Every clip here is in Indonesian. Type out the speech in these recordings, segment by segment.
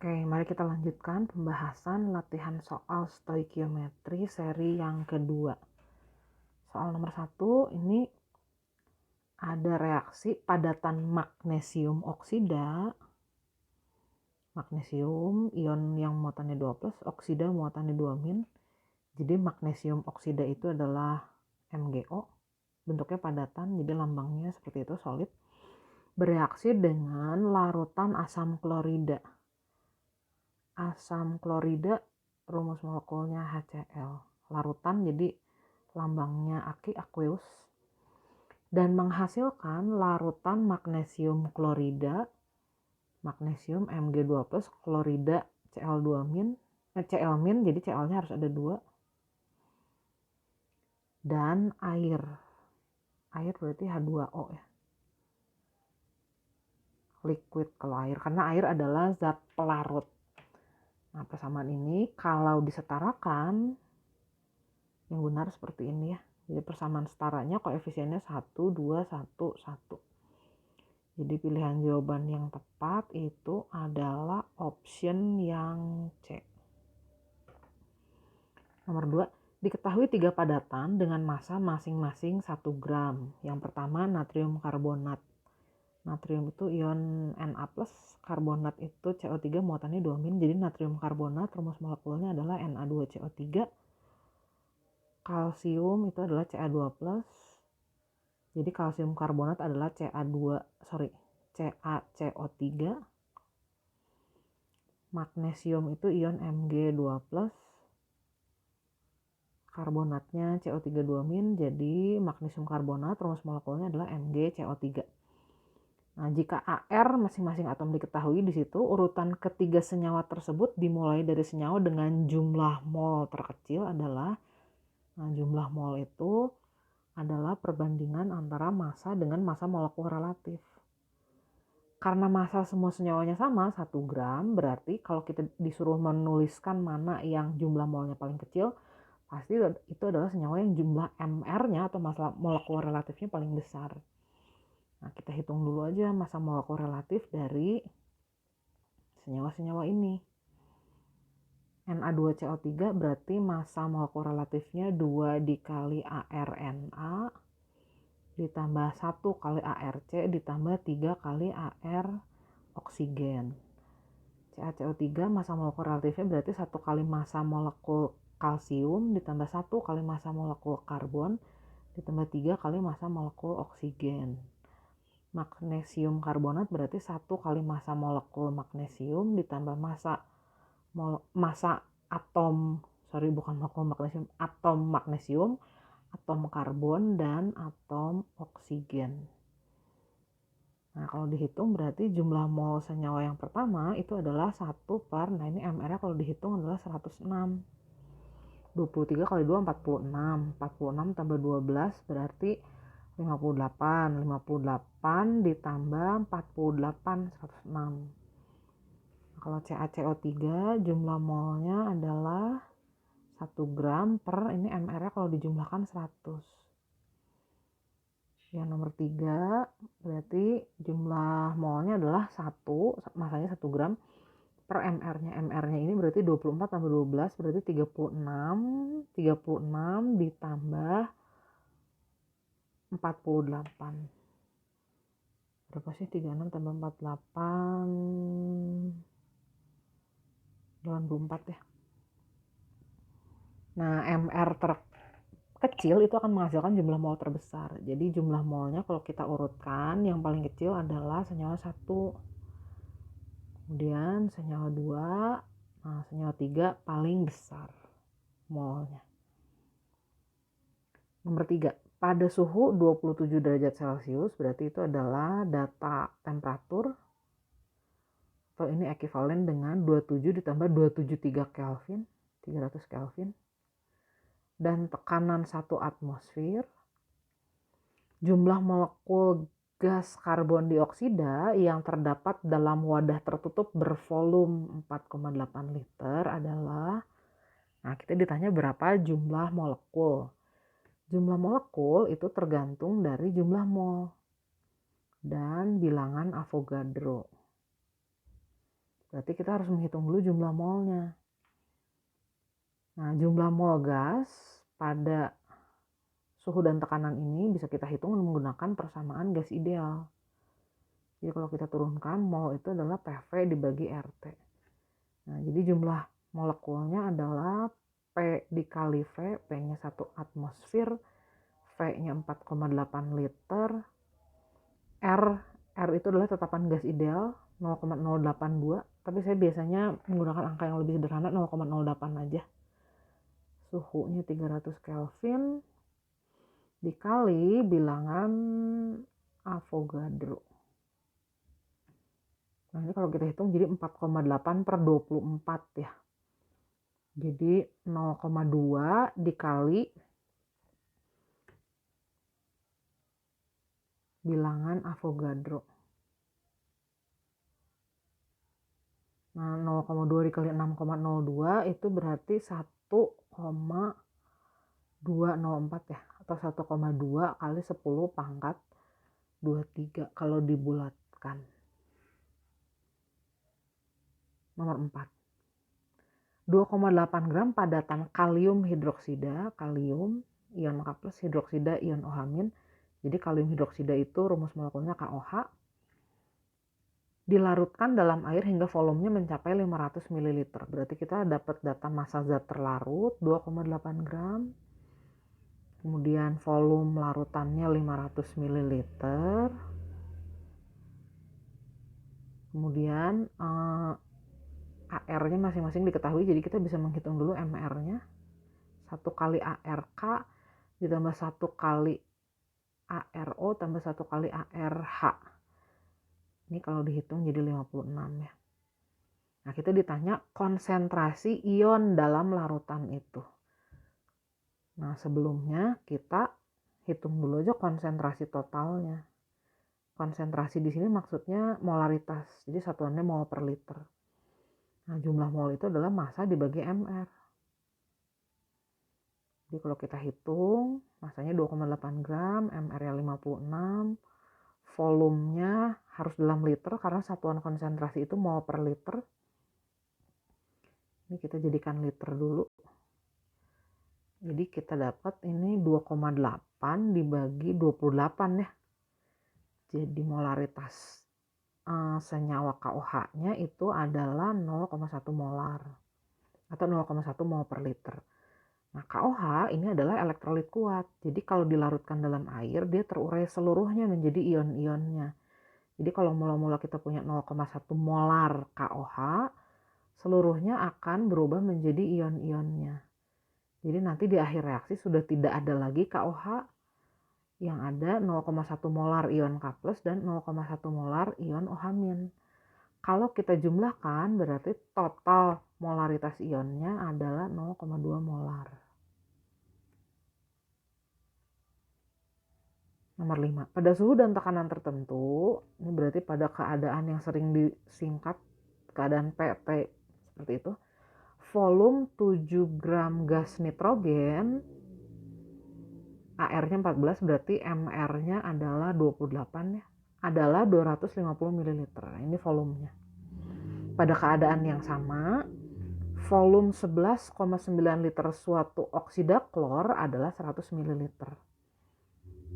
Oke, mari kita lanjutkan pembahasan latihan soal stoikiometri seri yang kedua. Soal nomor 1 ini ada reaksi padatan magnesium oksida. Magnesium ion yang muatannya 2+, oksida muatannya 2-. Jadi magnesium oksida itu adalah MgO. Bentuknya padatan, jadi lambangnya seperti itu, solid. Bereaksi dengan larutan asam klorida. Asam klorida rumus molekulnya HCl. Larutan jadi lambangnya aqueous. Dan menghasilkan larutan magnesium klorida, magnesium Mg2+, klorida Cl2-, Cl-, jadi Cl-nya harus ada 2. Dan air. Air berarti H2O ya. Liquid kalau air, karena air adalah zat pelarut. Nah, persamaan ini kalau disetarakan, yang benar seperti ini ya. Jadi persamaan setaranya koefisiennya 1, 2, 1, 1. Jadi pilihan jawaban yang tepat itu adalah option yang C. Nomor 2, diketahui 3 padatan dengan massa masing-masing 1 gram. Yang pertama natrium karbonat. Natrium itu ion Na+, karbonat itu CO3 muatannya 2-. Jadi natrium karbonat rumus molekulnya adalah Na2CO3. Kalsium itu adalah Ca2+. Jadi kalsium karbonat adalah CaCO3. Magnesium itu ion Mg2+. Karbonatnya CO3 2-. Jadi magnesium karbonat rumus molekulnya adalah MgCO3. Nah, jika AR masing-masing atom diketahui di situ, urutan ketiga senyawa tersebut dimulai dari senyawa dengan jumlah mol terkecil adalah, jumlah mol itu adalah perbandingan antara massa dengan massa molekul relatif. Karena massa semua senyawanya sama, 1 gram, berarti kalau kita disuruh menuliskan mana yang jumlah molnya paling kecil, pasti itu adalah senyawa yang jumlah MR-nya atau massa molekul relatifnya paling besar. Nah, kita hitung dulu aja massa molekul relatif dari senyawa-senyawa ini. Na2CO3 berarti massa molekul relatifnya 2 dikali ARNA ditambah 1 kali ARC ditambah 3 kali AR oksigen. CaCO3 massa molekul relatifnya berarti 1 kali massa molekul kalsium ditambah 1 kali massa molekul karbon ditambah 3 kali massa molekul oksigen. Magnesium karbonat berarti 1 kali massa molekul magnesium ditambah atom magnesium, atom karbon, dan atom oksigen. Nah, kalau dihitung berarti jumlah mol senyawa yang pertama itu adalah 1 per, nah ini MR-nya kalau dihitung adalah 106. 23 kali 2, 46. 46 tambah 12 berarti 58. 58 ditambah 48, 106. Kalau CaCO3 jumlah molnya adalah 1 gram per, ini MR-nya kalau dijumlahkan 100. Yang nomor 3 berarti jumlah molnya adalah 1, massanya 1 gram per MR-nya. MR-nya ini berarti 24 tambah 12 berarti 36. 36 ditambah 48. Berapa sih 36 tambah 48? 84 ya. Nah, MR terkecil itu akan menghasilkan jumlah mol terbesar. Jadi jumlah molnya kalau kita urutkan, yang paling kecil adalah senyawa 1. Kemudian senyawa 2, nah senyawa 3 paling besar molnya. Nomor 3, pada suhu 27 derajat Celcius, berarti itu adalah data temperatur, atau ini ekuivalen dengan 27 ditambah 273 Kelvin, 300 Kelvin. Dan tekanan 1 atmosfer, jumlah molekul gas karbon dioksida yang terdapat dalam wadah tertutup bervolume 4,8 liter adalah, nah kita ditanya berapa jumlah molekul. Jumlah molekul itu tergantung dari jumlah mol dan bilangan Avogadro. Berarti kita harus menghitung dulu jumlah molnya. Nah, jumlah mol gas pada suhu dan tekanan ini bisa kita hitung menggunakan persamaan gas ideal. Jadi kalau kita turunkan, mol itu adalah PV dibagi RT. Nah, jadi jumlah molekulnya adalah P dikali V, P-nya 1 atmosfer, V-nya 4,8 liter, R itu adalah tetapan gas ideal 0,082, tapi saya biasanya menggunakan angka yang lebih sederhana 0,08 aja. Suhunya 300 Kelvin dikali bilangan Avogadro. Nah, ini kalau kita hitung jadi 4,8 per 24 ya. Jadi 0,2 dikali bilangan Avogadro. Nah, 0,2 dikali 6,02 itu berarti 1,204 ya, atau 1,2 kali 10 pangkat 23 kalau dibulatkan. Nomor 4. 2,8 gram padatan kalium hidroksida, kalium ion K+, hidroksida ion OH-. Jadi kalium hidroksida itu rumus molekulnya KOH. Dilarutkan dalam air hingga volumenya mencapai 500 ml. Berarti kita dapat data massa zat terlarut 2,8 gram. Kemudian volume larutannya 500 ml. Kemudian AR-nya masing-masing diketahui, jadi kita bisa menghitung dulu MR-nya. 1 kali ARK ditambah 1 kali ARO tambah 1 kali ARH. Ini kalau dihitung jadi 56 ya. Nah, kita ditanya konsentrasi ion dalam larutan itu. Nah, sebelumnya kita hitung dulu aja konsentrasi totalnya. Konsentrasi di sini maksudnya molaritas, jadi satuannya mol per liter. Nah, jumlah mol itu adalah massa dibagi MR. Jadi kalau kita hitung, massanya 2,8 gram, MR-nya 56, volumenya harus dalam liter karena satuan konsentrasi itu mol per liter. Ini kita jadikan liter dulu. Jadi kita dapat ini 2,8 dibagi 28 ya. Jadi molaritas senyawa KOH-nya itu adalah 0,1 molar atau 0,1 mol per liter. Nah, KOH ini adalah elektrolit kuat. Jadi kalau dilarutkan dalam air, dia terurai seluruhnya menjadi ion-ionnya. Jadi kalau mula-mula kita punya 0,1 molar KOH, seluruhnya akan berubah menjadi ion-ionnya. Jadi nanti di akhir reaksi sudah tidak ada lagi KOH, yang ada 0,1 molar ion K+ dan 0,1 molar ion OH-. Kalau kita jumlahkan berarti total molaritas ionnya adalah 0,2 molar. Nomor 5. Pada suhu dan tekanan tertentu, ini berarti pada keadaan yang sering disingkat keadaan PT seperti itu, volume 7 gram gas nitrogen, AR-nya 14 berarti MR-nya adalah 28 ya, adalah 250 ml. Ini volumenya. Pada keadaan yang sama, volume 11,9 liter suatu oksida klor adalah 100 ml.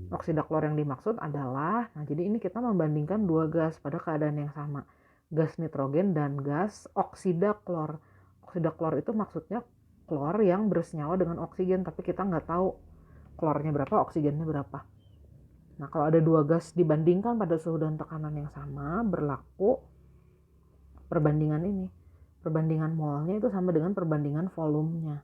Oksida klor yang dimaksud adalah, nah jadi ini kita membandingkan dua gas pada keadaan yang sama, gas nitrogen dan gas oksida klor. Oksida klor itu maksudnya klor yang bersenyawa dengan oksigen, tapi kita nggak tahu klornya berapa, oksigennya berapa. Nah, kalau ada dua gas dibandingkan pada suhu dan tekanan yang sama, berlaku perbandingan ini. Perbandingan molnya itu sama dengan perbandingan volumenya.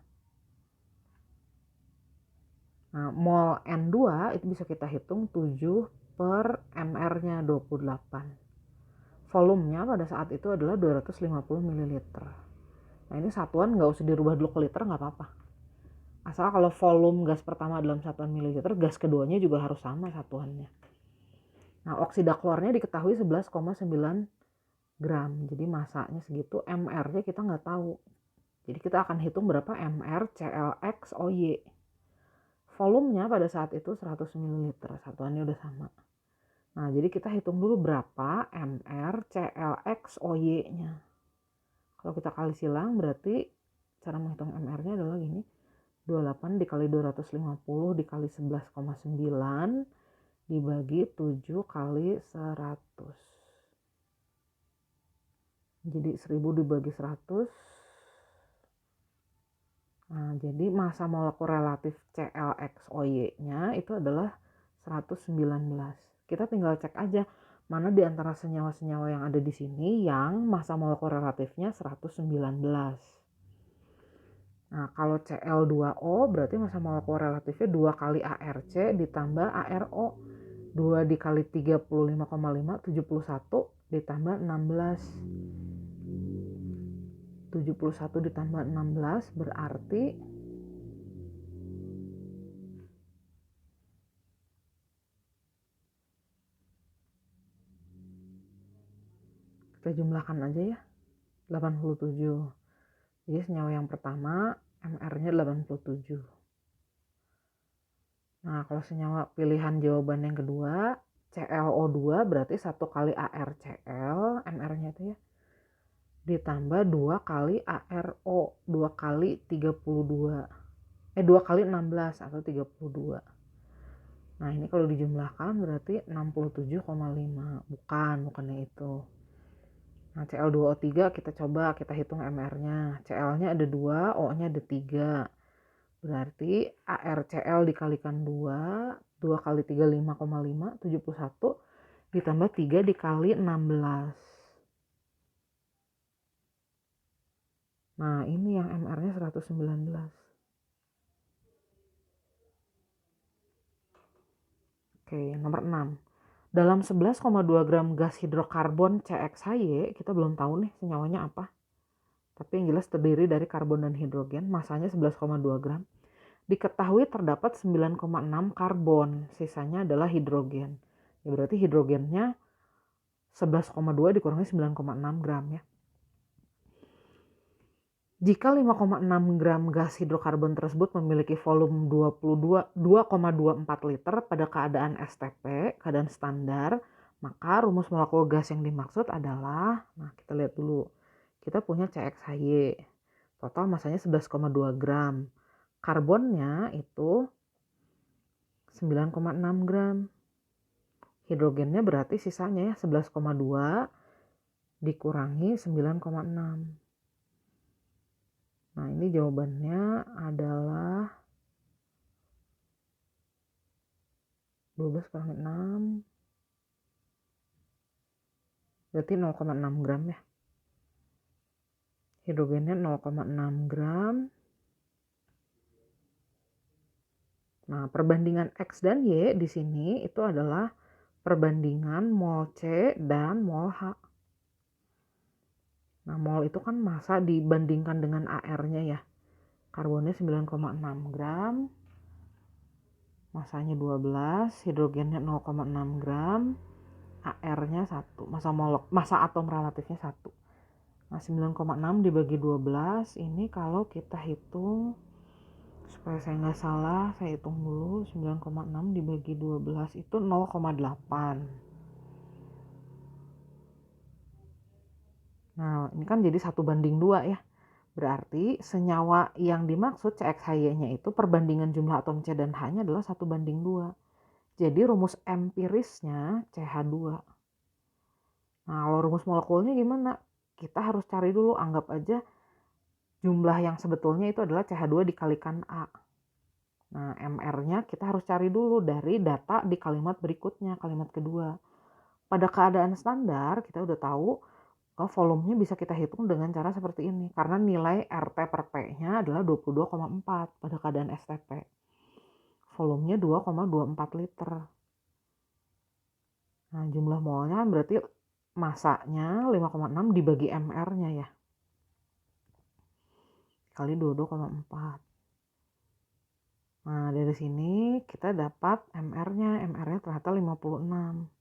Nah, mol N2 itu bisa kita hitung 7 per MR-nya 28. Volumenya pada saat itu adalah 250 ml. Nah, ini satuan nggak usah dirubah dulu ke liter, nggak apa-apa. Asal kalau volume gas pertama dalam satuan mililiter, gas keduanya juga harus sama satuannya. Nah, oksida klornya diketahui 11,9 gram. Jadi masanya segitu, MR-nya kita nggak tahu. Jadi kita akan hitung berapa MR ClX OY. Volumenya pada saat itu 100 ml, satuannya udah sama. Nah, jadi kita hitung dulu berapa MR ClX OY-nya. Kalau kita kali silang berarti cara menghitung MR-nya adalah gini. 28 dikali 250 dikali 11,9 dibagi 7 kali 100. Jadi 1000 dibagi 100. Nah, jadi massa molekul relatif ClXOY-nya itu adalah 119. Kita tinggal cek aja mana di antara senyawa-senyawa yang ada di sini yang massa molekul relatifnya 119. Nah, kalau Cl2O berarti massa molekul relatifnya 2 kali ARC ditambah ARO. 2 dikali 35,5, 71 ditambah 16. 71 ditambah 16 berarti kita jumlahkan aja ya. 87. Jadi senyawa yang pertama MR-nya 87. Nah, kalau senyawa pilihan jawaban yang kedua, ClO2 berarti 1 kali ArCl, MR-nya itu ya, ditambah 2 kali ArO, 2 kali 32. 2 kali 16 atau 32. Nah, ini kalau dijumlahkan berarti 67,5. Bukannya itu. Nah, Cl2O3 kita coba kita hitung MR-nya. Cl-nya ada 2, O-nya ada 3. Berarti ArCl dikalikan 2, 2 kali 3 5,5, 71 ditambah 3 dikali 16. Nah, ini yang MR-nya 119. Oke, nomor 6. Dalam 11,2 gram gas hidrokarbon CXHY, kita belum tahu nih senyawanya apa. Tapi yang jelas terdiri dari karbon dan hidrogen, masanya 11,2 gram. Diketahui terdapat 9,6 karbon, sisanya adalah hidrogen. Ya berarti hidrogennya 11,2 dikurangi 9,6 gram ya. Jika 5,6 gram gas hidrokarbon tersebut memiliki volume 2,24 liter pada keadaan STP, keadaan standar, maka rumus molekul gas yang dimaksud adalah, nah kita lihat dulu, kita punya CXHY, total masanya 11,2 gram. Karbonnya itu 9,6 gram. Hidrogennya berarti sisanya ya 11,2 dikurangi 9,6. Nah, ini jawabannya adalah 12 kurangi 6. Berarti 0,6 gram ya. Hidrogennya 0,6 gram. Nah, perbandingan X dan Y di sini itu adalah perbandingan mol C dan mol H. Nah, mol itu kan massa dibandingkan dengan AR-nya ya. Karbonnya 9,6 gram. Massanya 12, hidrogennya 0,6 gram. AR-nya 1, massa atom relatifnya 1. Nah, 9,6 dibagi 12 ini kalau kita hitung, supaya saya nggak salah, saya hitung dulu, 9,6 dibagi 12 itu 0,8. Nah, ini kan jadi 1:2 ya. Berarti senyawa yang dimaksud CXHY-nya itu perbandingan jumlah atom C dan H-nya adalah 1:2. Jadi rumus empirisnya CH2. Nah, kalau rumus molekulnya gimana? Kita harus cari dulu, anggap aja jumlah yang sebetulnya itu adalah CH2 dikalikan A. Nah, MR-nya kita harus cari dulu dari data di kalimat berikutnya, kalimat kedua. Pada keadaan standar, kita udah tahu volumenya bisa kita hitung dengan cara seperti ini. Karena nilai RT per P-nya adalah 22,4 pada keadaan STP. Volumenya 2,24 liter. Nah, jumlah molnya berarti masanya 5,6 dibagi MR-nya ya. Kali 22,4. Nah, dari sini kita dapat MR-nya. MR-nya ternyata 56.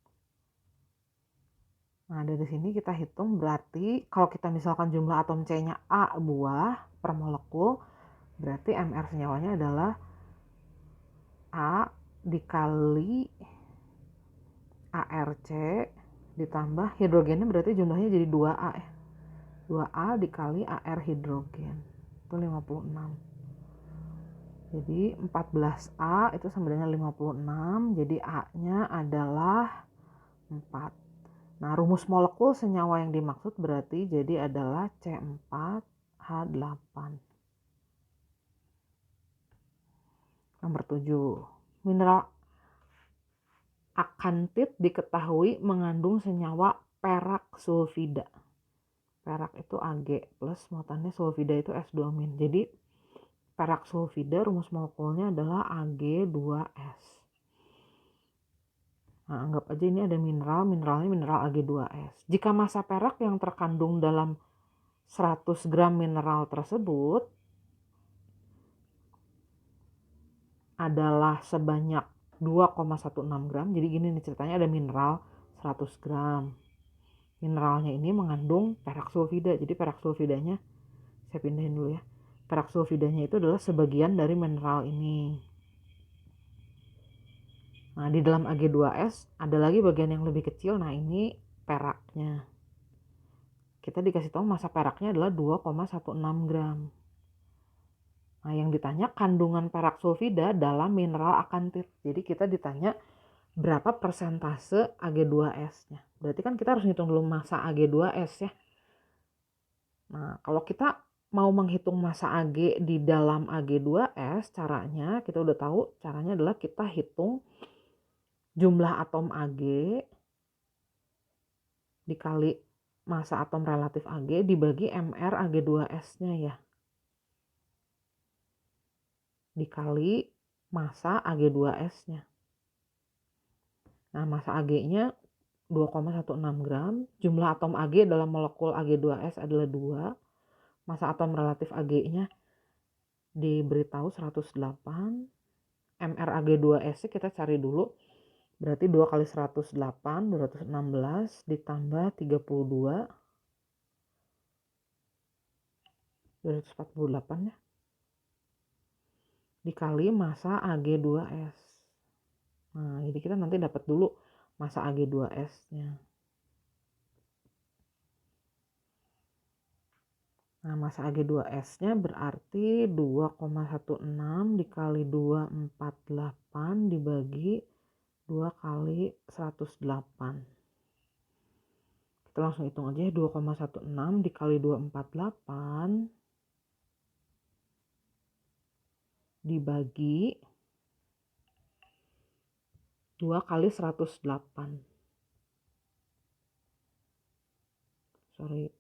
Nah, dari sini kita hitung berarti kalau kita misalkan jumlah atom C-nya A buah per molekul, berarti MR senyawanya adalah A dikali ARC ditambah hidrogennya berarti jumlahnya jadi 2A ya. 2A dikali AR hidrogen itu 56. Jadi 14A itu sama dengan 56. Jadi A-nya adalah 4. Nah, rumus molekul senyawa yang dimaksud berarti jadi adalah C4H8. Nomor 7. Mineral akantit diketahui mengandung senyawa perak sulfida. Perak itu Ag plus muatannya sulfida itu S2-. Jadi perak sulfida rumus molekulnya adalah Ag2S. Nah, anggap aja ini ada mineralnya mineral Ag2S. Jika massa perak yang terkandung dalam 100 gram mineral tersebut adalah sebanyak 2,16 gram. Jadi gini nih ceritanya, ada mineral 100 gram. Mineralnya ini mengandung perak sulfida. Jadi perak sulfidanya saya pindahin dulu ya. Perak sulfidanya itu adalah sebagian dari mineral ini. Nah, di dalam Ag2S ada lagi bagian yang lebih kecil. Nah, ini peraknya. Kita dikasih tahu massa peraknya adalah 2,16 gram. Nah, yang ditanya kandungan perak sulfida dalam mineral akantit. Jadi kita ditanya berapa persentase Ag2S-nya. Berarti kan kita harus hitung dulu massa Ag2S ya. Nah, kalau kita mau menghitung massa Ag di dalam Ag2S, caranya kita udah tahu. Caranya adalah kita hitung jumlah atom Ag dikali massa atom relatif Ag dibagi MR Ag2S-nya ya. Dikali massa Ag2S-nya. Nah, massa Ag-nya 2,16 gram. Jumlah atom Ag dalam molekul Ag2S adalah 2. Massa atom relatif Ag-nya diberitahu 108. MR Ag2S kita cari dulu. Berarti 2 kali 108, 216 ditambah 32. 248 ya. Dikali massa Ag2S. Nah, jadi kita nanti dapat dulu massa Ag2S-nya. Nah, massa Ag2S-nya berarti 2,16 dikali 248 dibagi 2 kali 108. Kita langsung hitung aja ya, 2,16 dikali 248 dibagi 2 kali 108. Sorry,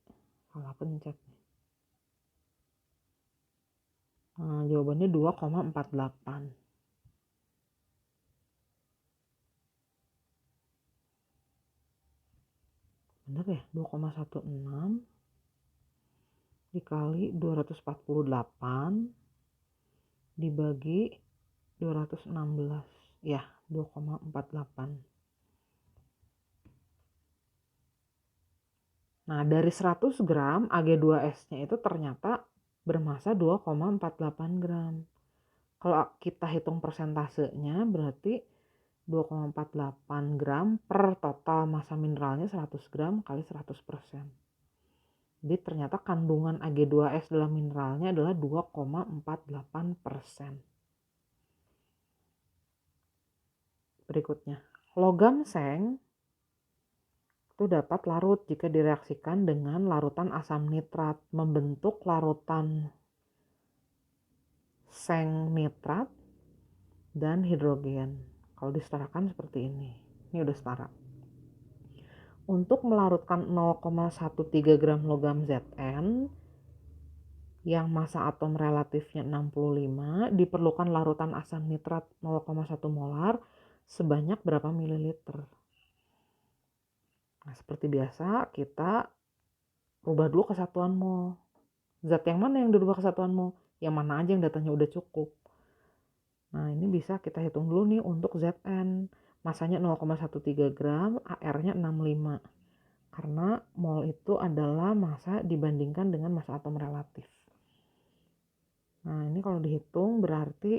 salah pencet. Nah, jawabannya 2,48. Benar ya? 2,16 dikali 248 dibagi 216. Ya, 2,48. Nah, dari 100 gram Ag2S-nya itu ternyata bermassa 2,48 gram. Kalau kita hitung persentasenya berarti 2,48 gram per total massa mineralnya 100 gram kali 100%. Jadi ternyata kandungan Ag2S dalam mineralnya adalah 2,48%. Berikutnya, logam seng itu dapat larut jika direaksikan dengan larutan asam nitrat, membentuk larutan seng nitrat dan hidrogen. Kalau disetarakan seperti ini. Ini udah setara. Untuk melarutkan 0,13 gram logam Zn yang massa atom relatifnya 65, diperlukan larutan asam nitrat 0,1 molar sebanyak berapa mililiter. Nah, seperti biasa kita rubah dulu kesatuan mol. Zat yang mana yang dirubah kesatuan mol? Yang mana aja yang datanya udah cukup. Nah, ini bisa kita hitung dulu nih untuk Zn. Massanya 0,13 gram, AR-nya 65. Karena mol itu adalah massa dibandingkan dengan massa atom relatif. Nah, ini kalau dihitung berarti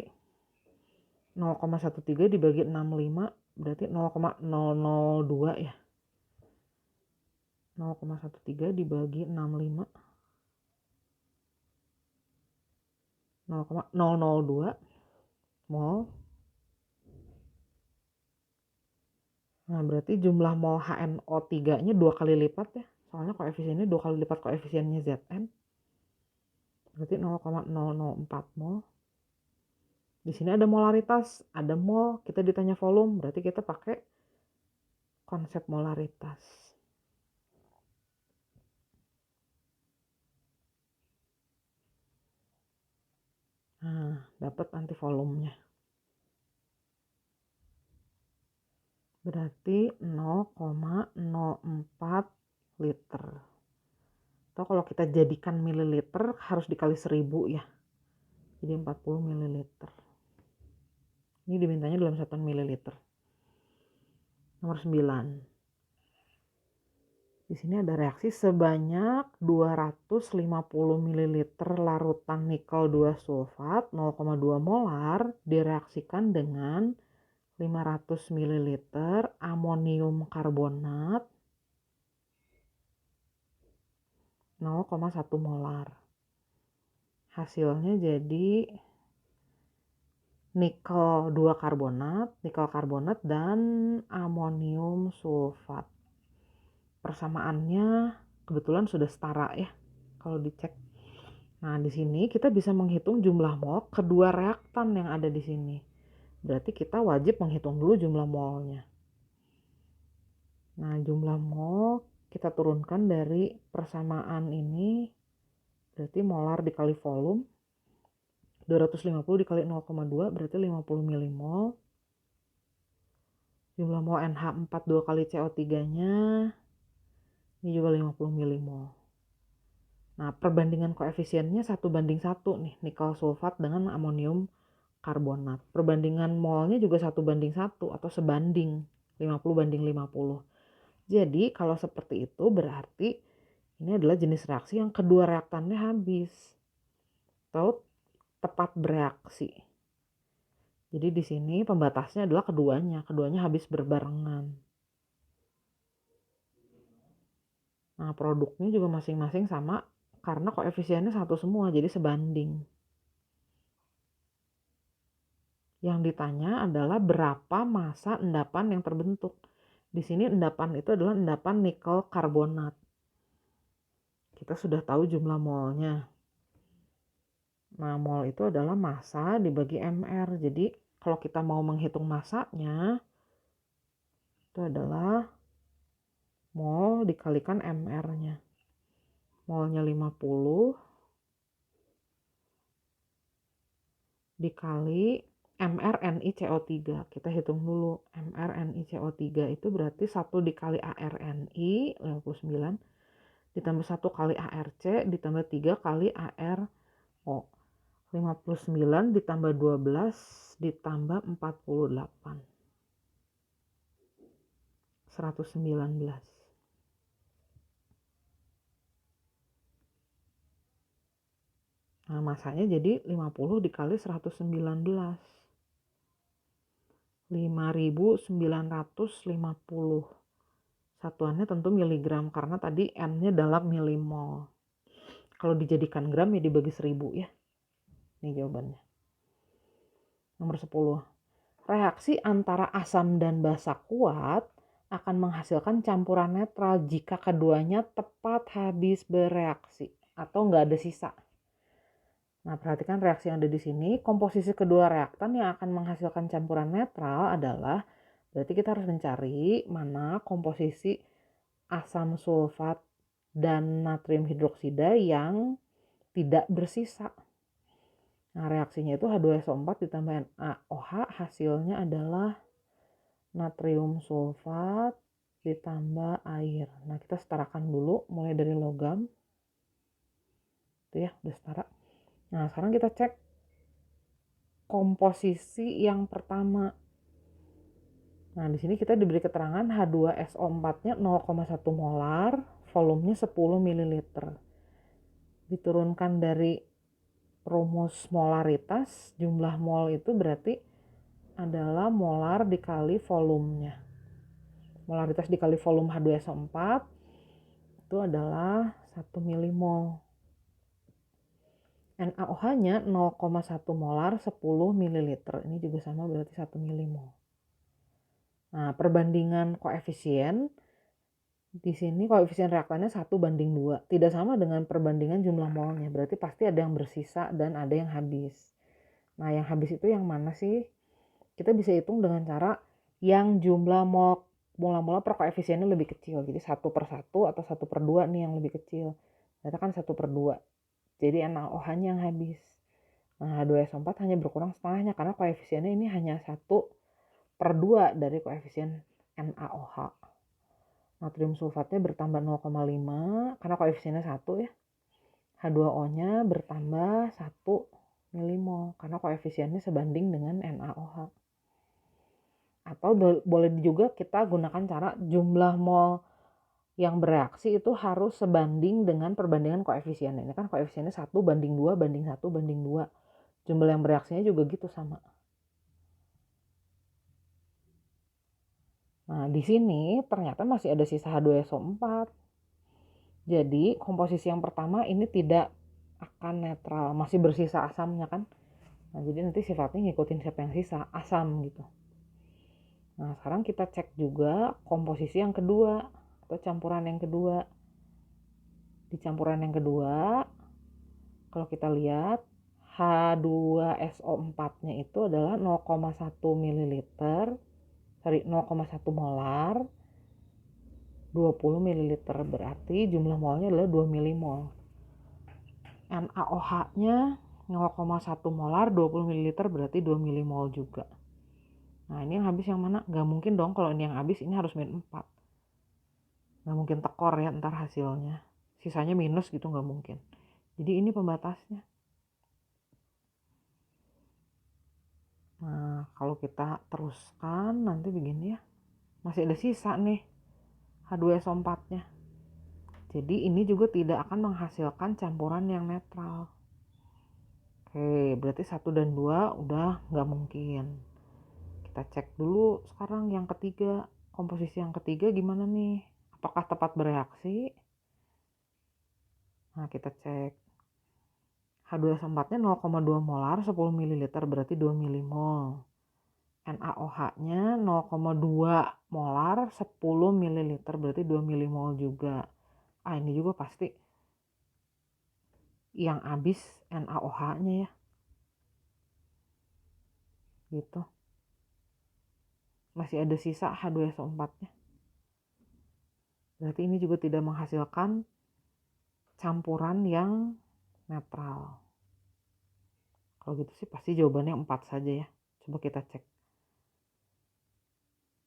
0,13 dibagi 65 berarti 0,002 ya. 0,13 dibagi 65 0,002 mol. Nah, berarti jumlah mol HNO3-nya 2 kali lipat ya. Soalnya koefisiennya 2 kali lipat koefisiennya Zn. Berarti 0,004 mol. Di sini ada molaritas, ada mol, kita ditanya volume, berarti kita pakai konsep molaritas. Nah, dapat nanti volumenya. Berarti 0,04 liter. Atau kalau kita jadikan mililiter harus dikali 1000 ya. Jadi 40 mililiter. Ini dimintanya dalam satuan mililiter. Nomor 9. Di sini ada reaksi sebanyak 250 ml larutan nikel 2 sulfat 0,2 molar direaksikan dengan 500 ml amonium karbonat 0,1 molar. Hasilnya jadi nikel 2 karbonat, nikel karbonat dan amonium sulfat. Persamaannya kebetulan sudah setara ya kalau dicek. Nah, di sini kita bisa menghitung jumlah mol kedua reaktan yang ada di sini. Berarti kita wajib menghitung dulu jumlah molnya. Nah, jumlah mol kita turunkan dari persamaan ini. Berarti molar dikali volume. 250 dikali 0,2 berarti 50 milimol. Jumlah mol NH4 2 kali CO3-nya ini juga 50 milimol. Nah, perbandingan koefisiennya 1:1 nih, nikel sulfat dengan amonium karbonat. Perbandingan molnya juga 1:1 atau sebanding, 50:50. Jadi, kalau seperti itu berarti ini adalah jenis reaksi yang kedua reaktannya habis atau tepat bereaksi. Jadi di sini pembatasnya adalah keduanya habis berbarengan. Nah, produknya juga masing-masing sama karena koefisiennya satu semua, jadi sebanding. Yang ditanya adalah berapa massa endapan yang terbentuk. Di sini endapan itu adalah endapan nikel karbonat. Kita sudah tahu jumlah molnya. Nah, mol itu adalah massa dibagi mR. Jadi, kalau kita mau menghitung massanya, itu adalah mol dikalikan mR-nya. Molnya 50 dikali mRNiCO3. Kita hitung dulu. mRNiCO3 itu berarti 1 dikali ARNi 59 ditambah 1 kali ARC ditambah 3 kali ARO. 59 ditambah 12 ditambah 48. 119. Nah, masanya jadi 50 dikali 119. 5.950. Satuannya tentu miligram karena tadi N-nya dalam milimol. Kalau dijadikan gram ya dibagi 1000 ya. Ini jawabannya. Nomor 10. Reaksi antara asam dan basa kuat akan menghasilkan campuran netral jika keduanya tepat habis bereaksi atau nggak ada sisa. Nah, perhatikan reaksi yang ada di sini. Komposisi kedua reaktan yang akan menghasilkan campuran netral adalah, berarti kita harus mencari mana komposisi asam sulfat dan natrium hidroksida yang tidak bersisa. Nah, reaksinya itu H2SO4 ditambah NaOH, hasilnya adalah natrium sulfat ditambah air. Nah, kita setarakan dulu mulai dari logam. Itu ya, udah setara. Nah, sekarang kita cek komposisi yang pertama. Nah, di sini kita diberi keterangan H2SO4-nya 0,1 molar, volumenya 10 ml. Diturunkan dari rumus molaritas, jumlah mol itu berarti adalah molar dikali volumenya. Molaritas dikali volume H2SO4 itu adalah 1 milimol. NaOH-nya 0,1 molar 10 ml. Ini juga sama berarti 1 milimol. Nah, perbandingan koefisien di sini koefisien reaktannya 1:2. Tidak sama dengan perbandingan jumlah molnya. Berarti pasti ada yang bersisa dan ada yang habis. Nah, yang habis itu yang mana sih? Kita bisa hitung dengan cara yang jumlah molar per koefisiennya lebih kecil. Jadi 1/1 atau 1/2 nih yang lebih kecil. Ternyata kan 1/2. Jadi NaOH-nya yang habis. Nah, H2SO4 hanya berkurang setengahnya karena koefisiennya ini hanya 1/2 dari koefisien NaOH. Natrium sulfatnya bertambah 0,5 karena koefisiennya 1 ya. H2O-nya bertambah 1 milimol karena koefisiennya sebanding dengan NaOH. Atau boleh juga kita gunakan cara jumlah mol yang bereaksi itu harus sebanding dengan perbandingan koefisiennya. Ini kan koefisiennya 1:2 Jumlah yang bereaksinya juga gitu sama. Nah, di sini ternyata masih ada sisa H2SO4. Jadi, komposisi yang pertama ini tidak akan netral, masih bersisa asamnya kan. Nah, jadi nanti sifatnya ngikutin siapa yang sisa, asam gitu. Nah, sekarang kita cek juga komposisi yang kedua atau campuran yang kedua. Di campuran yang kedua, kalau kita lihat H2SO4-nya itu adalah 0,1 ml, 0,1 molar, 20 ml, berarti jumlah molnya adalah 2 milimol. NaOH-nya 0,1 molar, 20 ml, berarti 2 milimol juga. Nah, ini yang habis yang mana? Gak mungkin dong kalau ini yang habis, ini harus min 4. Gak mungkin tekor ya ntar hasilnya. Sisanya minus gitu gak mungkin. Jadi ini pembatasnya. Nah, kalau kita teruskan nanti begini ya. Masih ada sisa nih H2SO4-nya. Jadi ini juga tidak akan menghasilkan campuran yang netral. Oke, berarti 1 dan 2 udah gak mungkin. Kita cek dulu sekarang yang ketiga. Komposisi yang ketiga gimana nih? Apakah tepat bereaksi? Nah, kita cek. H2SO4-nya 0,2 molar 10 ml berarti 2 milimol. NaOH-nya 0,2 molar 10 ml berarti 2 milimol juga. Ini juga pasti yang habis NaOH-nya ya. Gitu. Masih ada sisa H2SO4-nya. Berarti ini juga tidak menghasilkan campuran yang netral. Kalau gitu sih pasti jawabannya 4 saja ya. Coba kita cek.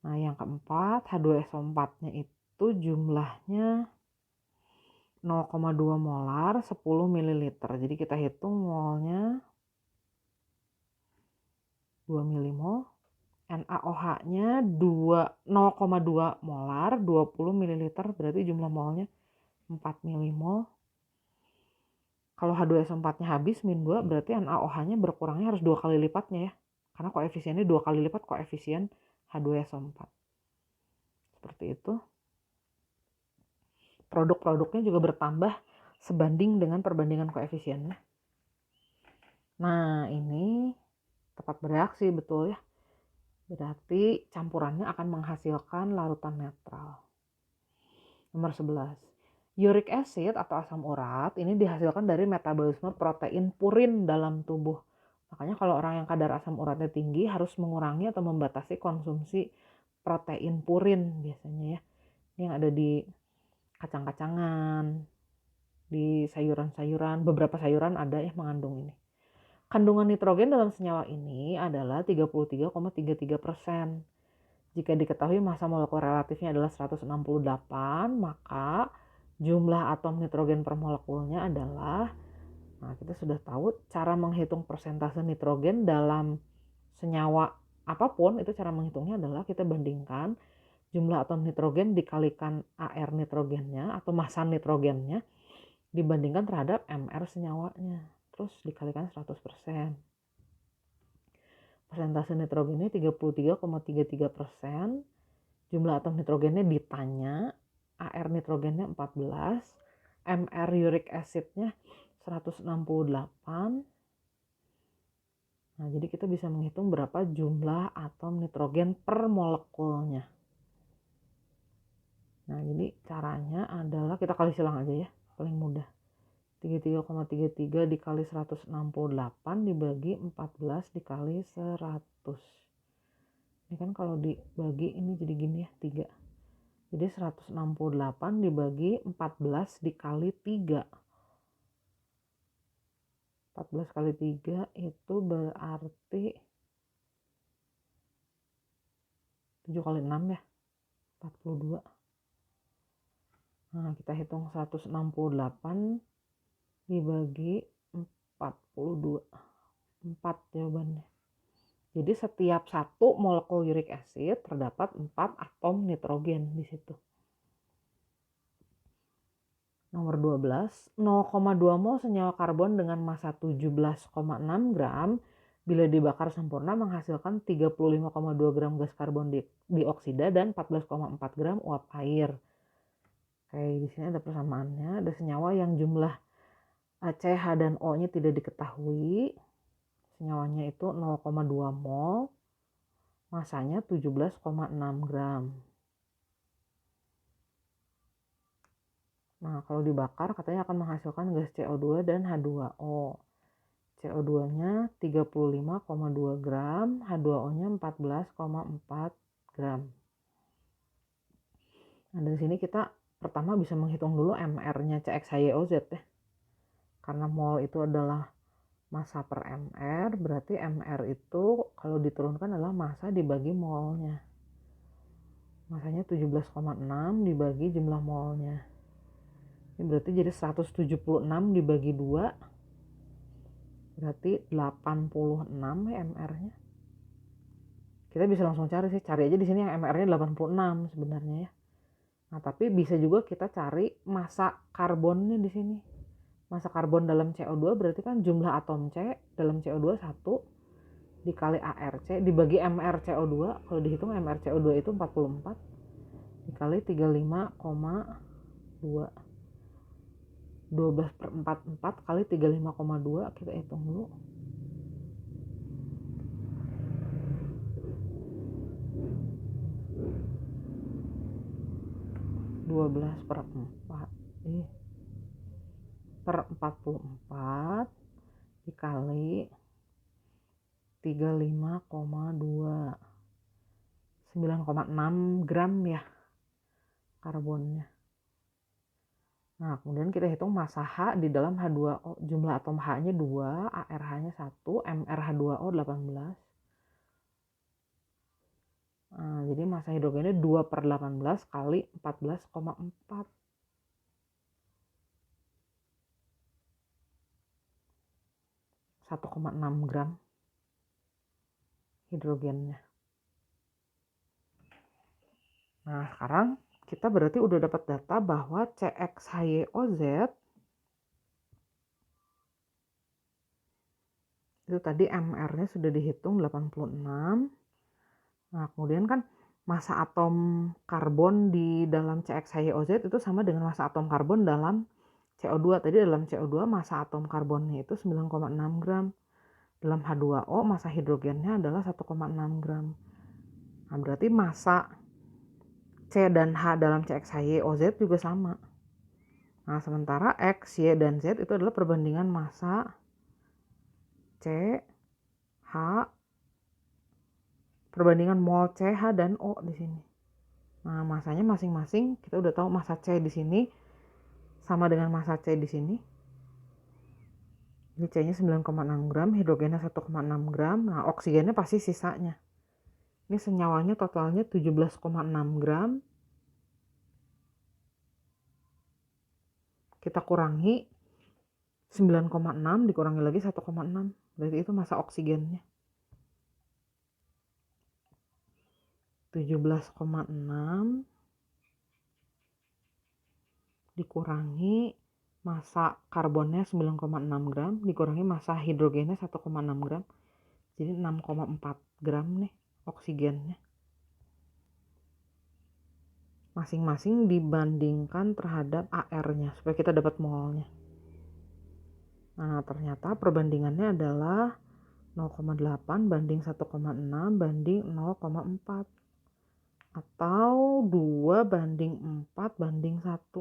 Nah, yang keempat H2SO4-nya itu jumlahnya 0,2 molar 10 ml. Jadi kita hitung molnya 2 milimol. NaOH-nya 0,2 molar 20 ml berarti jumlah molnya 4 milimol. Kalau H2SO4-nya habis min 2 berarti NaOH-nya berkurangnya harus 2 kali lipatnya ya. Karena koefisiennya 2 kali lipat koefisien H2SO4. Seperti itu. Produk-produknya juga bertambah sebanding dengan perbandingan koefisiennya. Nah, ini tepat bereaksi betul ya. Berarti campurannya akan menghasilkan larutan netral. Nomor 11. Uric acid atau asam urat ini dihasilkan dari metabolisme protein purin dalam tubuh. Makanya kalau orang yang kadar asam uratnya tinggi harus mengurangi atau membatasi konsumsi protein purin biasanya ya. Ini yang ada di kacang-kacangan, di sayuran-sayuran, beberapa sayuran ada ya mengandung ini. Kandungan nitrogen dalam senyawa ini adalah 33,33%. Jika diketahui massa molekul relatifnya adalah 168, maka jumlah atom nitrogen per molekulnya adalah, nah kita sudah tahu cara menghitung persentase nitrogen dalam senyawa apapun, itu cara menghitungnya adalah kita bandingkan jumlah atom nitrogen dikalikan AR nitrogennya atau massa nitrogennya dibandingkan terhadap MR senyawanya. Terus dikalikan 100%. Persentase nitrogennya 33,33%. Jumlah atom nitrogennya ditanya, AR nitrogennya 14, MR uric acidnya 168. Nah, jadi kita bisa menghitung berapa jumlah atom nitrogen per molekulnya. Nah, jadi caranya adalah kita kali silang aja ya, paling mudah. 33,33 dikali 168 dibagi 14 dikali 100. Ini kan kalau dibagi ini jadi gini ya, 3. Jadi 168 dibagi 14 dikali 3. 14 kali 3 itu berarti 7 kali 6 ya, 42. Nah, kita hitung 168 dibagi 42. 4 jawabannya. Jadi setiap satu molekul uric acid terdapat 4 atom nitrogen di situ. Nomor 12, 0,2 mol senyawa karbon dengan massa 17,6 gram bila dibakar sempurna menghasilkan 35,2 gram gas karbon dioksida dan 14,4 gram uap air. Oke, di sini ada persamaannya, ada senyawa yang jumlah CH dan O-nya tidak diketahui. Senyawanya itu 0,2 mol, masanya 17,6 gram. Nah, kalau dibakar katanya akan menghasilkan gas CO2 dan H2O. CO2-nya 35,2 gram, H2O-nya 14,4 gram. Nah, dari sini kita pertama bisa menghitung dulu MR-nya CXHYOZ ya. Karena mol itu adalah massa per MR, berarti MR itu kalau diturunkan adalah massa dibagi molnya. Massanya 17,6 dibagi jumlah molnya. Ini berarti jadi 176 dibagi 2 berarti 86 ya MR-nya. Kita bisa langsung cari sih, cari aja di sini yang MR-nya 86 sebenarnya ya. Nah, tapi bisa juga kita cari massa karbonnya di sini. Massa karbon dalam CO2 berarti kan jumlah atom C dalam CO2 1 dikali ARC dibagi MrCO2. Kalau dihitung MrCO2 itu 44 dikali 35,2. 12/44 kali 35,2 kita hitung dulu. 12/4 per 44 dikali 35,2, 9,6 gram ya karbonnya. Nah, kemudian kita hitung massa H di dalam H2O. Jumlah atom H-nya 2, ARH-nya 1, MrH2O 18. Nah, jadi massa hidrogennya 2/18 kali 14,4. 1,6 gram hidrogennya. Nah, sekarang kita berarti udah dapat data bahwa CXHYOZ itu tadi MR-nya sudah dihitung 86. Nah, kemudian kan massa atom karbon di dalam CXHYOZ itu sama dengan massa atom karbon dalam CO2. Tadi dalam CO2 massa atom karbonnya itu 9,6 gram. Dalam H2O massa hidrogennya adalah 1,6 gram. Nah, berarti massa C dan H dalam CXHYOZ juga sama. Nah, sementara X, Y, dan Z itu adalah perbandingan massa C, H, perbandingan mol C, H, dan O di sini. Nah, massanya masing-masing kita udah tahu massa C di sini sama dengan massa C di sini. Ini C-nya 9,6 gram, hidrogennya 1,6 gram. Nah, oksigennya pasti sisanya. Ini senyawanya totalnya 17,6 gram. Kita kurangi 9,6 dikurangi lagi 1,6. Berarti itu massa oksigennya. 17,6 dikurangi massa karbonnya 9,6 gram dikurangi massa hidrogennya 1,6 gram. Jadi 6,4 gram nih oksigennya. Masing-masing dibandingkan terhadap AR-nya supaya kita dapat molnya. Nah, ternyata perbandingannya adalah 0,8 banding 1,6 banding 0,4 atau 2 banding 4 banding 1.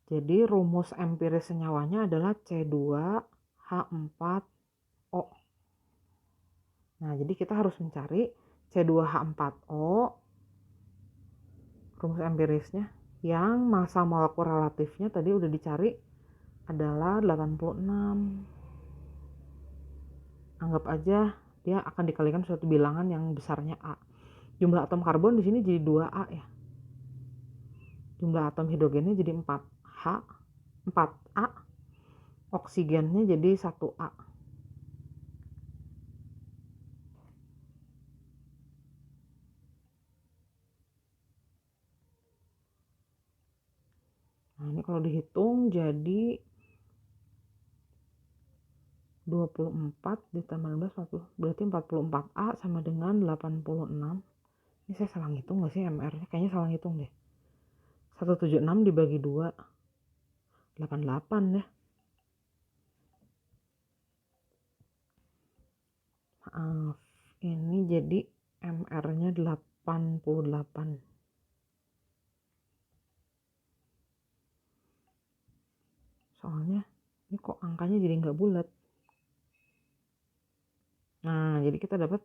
Jadi rumus empiris senyawanya adalah C2H4O. Nah, jadi kita harus mencari C2H4O, rumus empirisnya, yang massa molekul relatifnya tadi udah dicari adalah 86. Anggap aja dia akan dikalikan suatu bilangan yang besarnya A. Jumlah atom karbon di sini jadi 2A ya. Jumlah atom hidrogennya jadi 4A. Oksigennya jadi 1A. Nah, ini kalau dihitung jadi 24 ditambah 16, 40. Berarti 44A sama dengan 86. Ini saya salah ngitung nggak sih MR-nya? Kayaknya salah ngitung deh. 176 dibagi 2. 88 ya. Maaf. Ini jadi MR-nya 88. Soalnya ini kok angkanya jadi nggak bulat. Nah, jadi kita dapat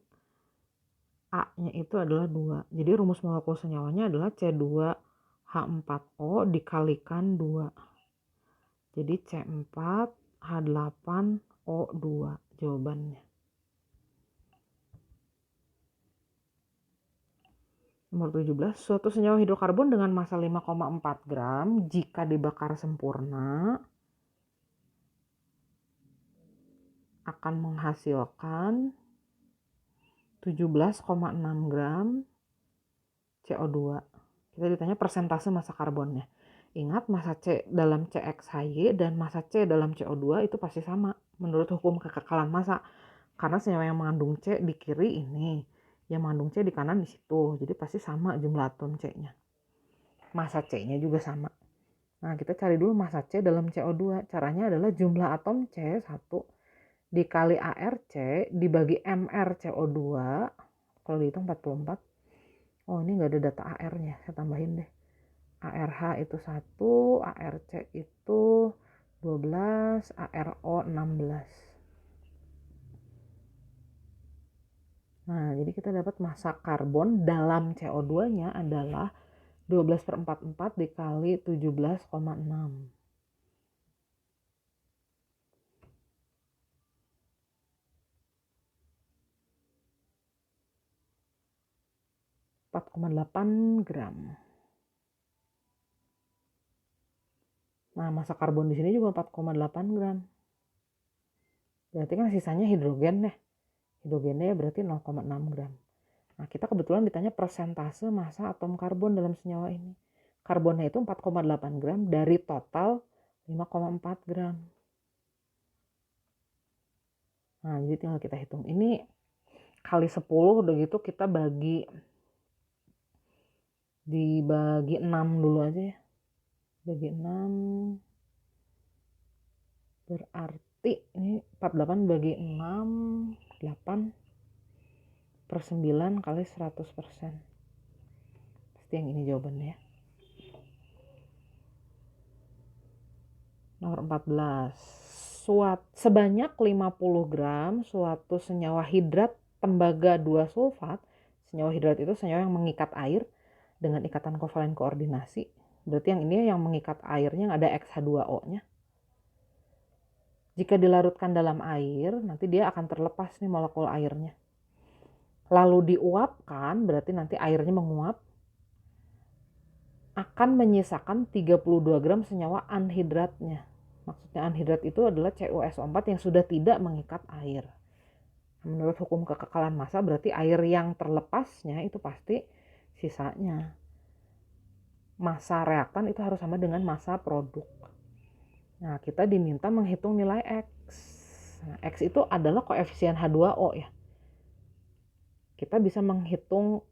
A-nya itu adalah 2. Jadi rumus molekul senyawanya adalah C2H4O dikalikan 2. Jadi C4H8O2 jawabannya. Nomor 17, suatu senyawa hidrokarbon dengan massa 5,4 gram jika dibakar sempurna akan menghasilkan 17,6 gram CO2. Kita ditanya persentase massa karbonnya. Ingat, massa C dalam CXHY dan massa C dalam CO2 itu pasti sama menurut hukum kekekalan massa. Karena senyawa yang mengandung C di kiri ini, yang mengandung C di kanan di situ. Jadi pasti sama jumlah atom C-nya. Massa C-nya juga sama. Nah, kita cari dulu massa C dalam CO2. Caranya adalah jumlah atom C 1 dikali ARC dibagi MR CO2. Kalau dihitung 44. Oh, ini nggak ada data AR-nya. Saya tambahin deh. ARH itu 1, ARC itu 12, ARO 16. Nah, jadi kita dapat massa karbon dalam CO2-nya adalah 12/44 dikali 17,6. 4,8 gram. Nah, massa karbon di sini juga 4,8 gram. Berarti kan sisanya hidrogen deh. Hidrogennya berarti 0,6 gram. Nah, kita kebetulan ditanya persentase massa atom karbon dalam senyawa ini. Karbonnya itu 4,8 gram dari total 5,4 gram. Nah, jadi tinggal kita hitung. Ini kali 10 udah gitu kita dibagi 6 dulu aja ya. Bagi 6 berarti ini 48 bagi 6 8/9 kali 100%. Pasti yang ini jawabannya ya. Nomor 14. Sebanyak 50 gram suatu senyawa hidrat tembaga 2 sulfat. Senyawa hidrat itu senyawa yang mengikat air dengan ikatan kovalen koordinasi. Berarti yang ini yang mengikat airnya ada XH2O-nya. Jika dilarutkan dalam air, nanti dia akan terlepas nih molekul airnya. Lalu diuapkan, berarti nanti airnya menguap, akan menyisakan 32 gram senyawa anhidratnya. Maksudnya anhidrat itu adalah CuSO4 yang sudah tidak mengikat air. Menurut hukum kekekalan massa berarti air yang terlepasnya itu pasti sisanya. Massa reaktan itu harus sama dengan massa produk. Nah, kita diminta menghitung nilai X. Nah, X itu adalah koefisien H2O ya. Kita bisa menghitung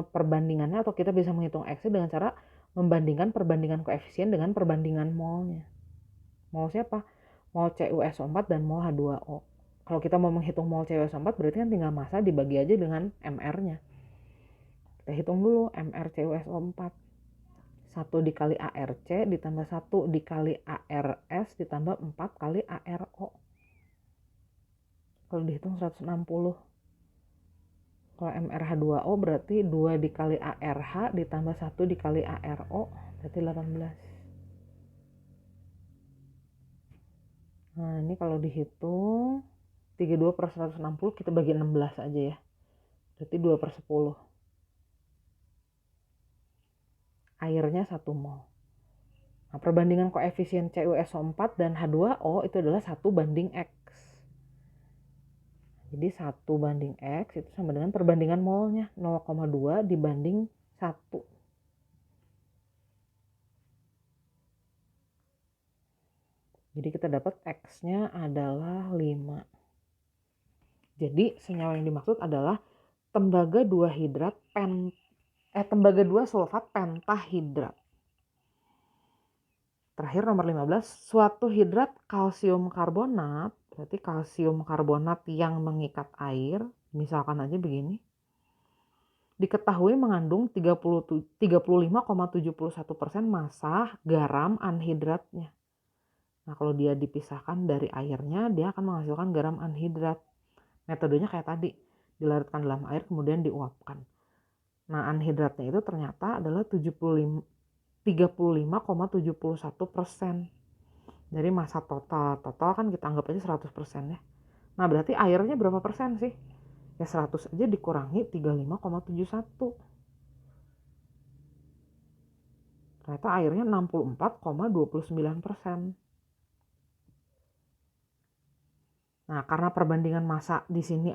perbandingannya atau kita bisa menghitung X dengan cara membandingkan perbandingan koefisien dengan perbandingan molnya. Mol siapa? mol CuSO4 dan mol H2O. Kalau kita mau menghitung mol CuSO4 berarti kan tinggal massa dibagi aja dengan MR-nya. Kita hitung dulu MR CuSO4. 1 dikali ARC ditambah 1 dikali ARS ditambah 4 kali ARO. Kalau dihitung 160. Kalau MrH2O berarti 2 dikali ARH ditambah 1 dikali ARO berarti 18. Nah ini kalau dihitung 32 per 160 kita bagi 16 aja ya. Berarti 2 per 10. Airnya 1 mol. Nah perbandingan koefisien CuSO4 dan H2O itu adalah 1 banding X. Jadi 1 banding X itu sama dengan perbandingan molnya 0,2 dibanding 1. Jadi kita dapat X-nya adalah 5. Jadi senyawa yang dimaksud adalah tembaga 2 hidrat tembaga 2 sulfat pentahidrat. Terakhir nomor 15, suatu hidrat kalsium karbonat, berarti kalsium karbonat yang mengikat air, misalkan aja begini, diketahui mengandung 35,71% massa garam anhidratnya. Nah kalau dia dipisahkan dari airnya, dia akan menghasilkan garam anhidrat. Metodenya kayak tadi, dilarutkan dalam air kemudian diuapkan. Nah anhidratnya itu ternyata adalah 35,71% dari massa total. Total kan kita anggap aja 100% ya. Nah berarti airnya berapa persen sih? Ya 100 aja dikurangi 35,71. Ternyata airnya 64,29%. Nah karena perbandingan massa di sini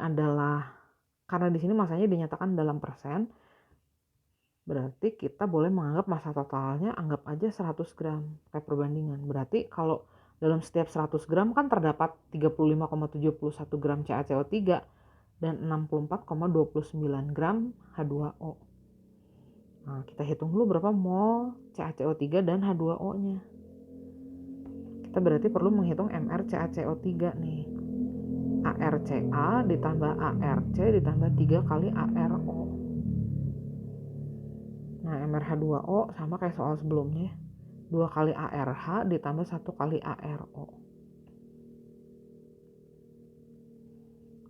karena di sini massanya dinyatakan dalam persen, berarti kita boleh menganggap massa totalnya anggap aja 100 gram kayak perbandingan. Berarti kalau dalam setiap 100 gram kan terdapat 35,71 gram CaCO3 dan 64,29 gram H2O. Nah, kita hitung dulu berapa mol CaCO3 dan H2O-nya. Kita berarti perlu menghitung MR CaCO3 nih. ARCA ditambah ARC ditambah 3 kali ARO. Nah, MrH2O sama kayak soal sebelumnya. 2 kali ARH ditambah 1 kali ARO.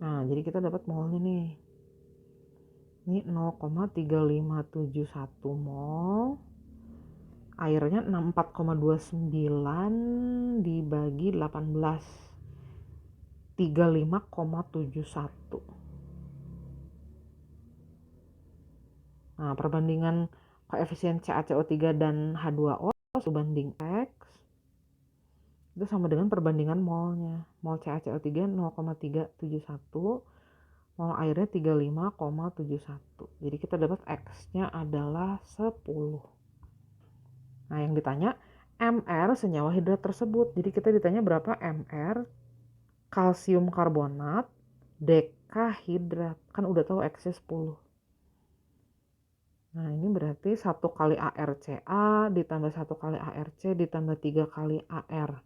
Nah, jadi kita dapat molnya nih. Ini 0,3571 mol. Airnya 64,29 dibagi 18. 35,71. Nah, perbandingan koefisien CaCO3 dan H2O banding X itu sama dengan perbandingan molnya. Mol CaCO3 0,371, mol airnya 35,71. Jadi kita dapat X-nya adalah 10. Nah, yang ditanya MR senyawa hidrat tersebut. Jadi kita ditanya berapa MR kalsium karbonat dekahidrat. Kan udah tahu X-nya 10. Nah ini berarti 1 kali ARCA ditambah 1 kali ARC ditambah 3 kali ARO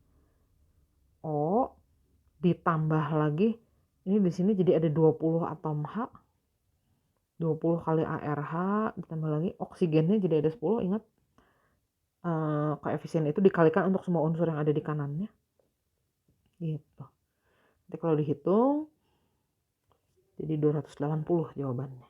ditambah lagi, ini di sini jadi ada 20 atom H, 20 kali ARH ditambah lagi oksigennya jadi ada 10. Ingat koefisien itu dikalikan untuk semua unsur yang ada di kanannya gitu. Nanti kalau dihitung jadi 280 jawabannya.